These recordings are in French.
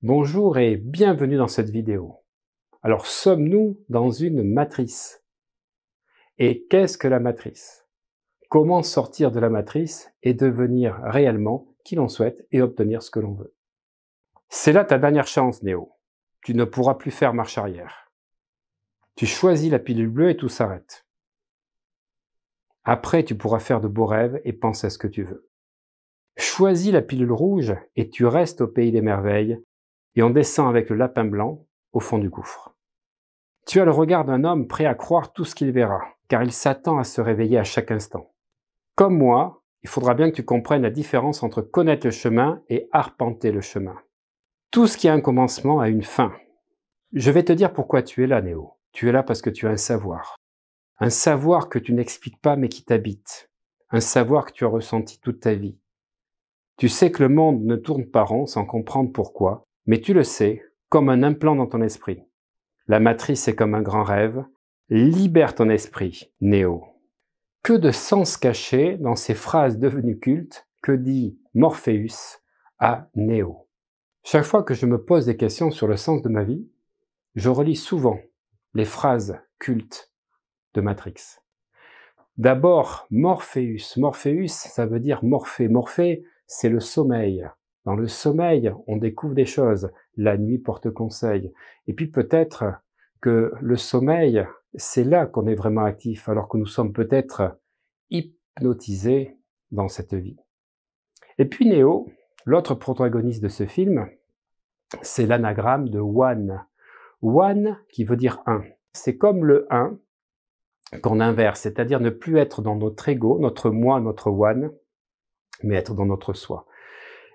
Bonjour et bienvenue dans cette vidéo. Alors, sommes-nous dans une matrice? Et qu'est-ce que la matrice? Comment sortir de la matrice et devenir réellement qui l'on souhaite et obtenir ce que l'on veut? C'est là ta dernière chance, Néo. Tu ne pourras plus faire marche arrière. Tu choisis la pilule bleue et tout s'arrête. Après, tu pourras faire de beaux rêves et penser à ce que tu veux. Choisis la pilule rouge et tu restes au pays des merveilles et on descend avec le lapin blanc au fond du gouffre. Tu as le regard d'un homme prêt à croire tout ce qu'il verra, car il s'attend à se réveiller à chaque instant. Comme moi, il faudra bien que tu comprennes la différence entre connaître le chemin et arpenter le chemin. Tout ce qui a un commencement a une fin. Je vais te dire pourquoi tu es là, Néo. Tu es là parce que tu as un savoir. Un savoir que tu n'expliques pas mais qui t'habite. Un savoir que tu as ressenti toute ta vie. Tu sais que le monde ne tourne pas rond sans comprendre pourquoi, mais tu le sais, comme un implant dans ton esprit. La matrice est comme un grand rêve. Libère ton esprit, Néo. Que de sens cachés dans ces phrases devenues cultes que dit Morpheus à Néo. Chaque fois que je me pose des questions sur le sens de ma vie, je relis souvent les phrases cultes de Matrix. D'abord, Morpheus. Morpheus, ça veut dire Morphée. Morphée, c'est le sommeil. Dans le sommeil, on découvre des choses. La nuit porte conseil. Et puis peut-être que le sommeil, c'est là qu'on est vraiment actif, alors que nous sommes peut-être hypnotisés dans cette vie. Et puis Néo, l'autre protagoniste de ce film, c'est l'anagramme de One. One qui veut dire un. C'est comme le 1 qu'on inverse, c'est-à-dire ne plus être dans notre ego, notre moi, notre One, mais être dans notre soi.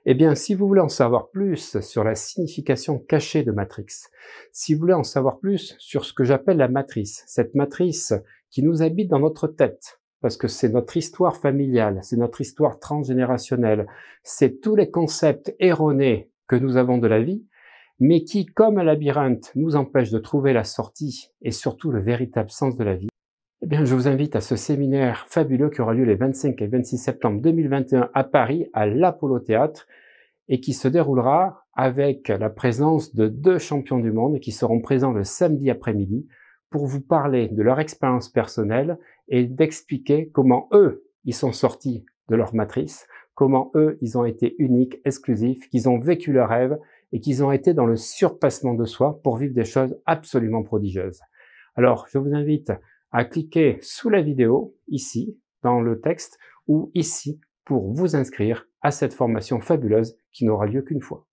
Eh bien, si vous voulez en savoir plus sur la signification cachée de Matrix, si vous voulez en savoir plus sur ce que j'appelle la matrice, cette matrice qui nous habite dans notre tête, parce que c'est notre histoire familiale, c'est notre histoire transgénérationnelle, c'est tous les concepts erronés que nous avons de la vie, mais qui, comme un labyrinthe, nous empêchent de trouver la sortie et surtout le véritable sens de la vie. Eh bien, je vous invite à ce séminaire fabuleux qui aura lieu les 25 et 26 septembre 2021 à Paris, à l'Apollo Théâtre, et qui se déroulera avec la présence de 2 champions du monde qui seront présents le samedi après-midi pour vous parler de leur expérience personnelle et d'expliquer comment eux, ils sont sortis de leur matrice, comment eux, ils ont été uniques, exclusifs, qu'ils ont vécu leur rêve et qu'ils ont été dans le surpassement de soi pour vivre des choses absolument prodigieuses. Alors, je vous invite à cliquer sous la vidéo, ici, dans le texte, ou ici, pour vous inscrire à cette formation fabuleuse qui n'aura lieu qu'une fois.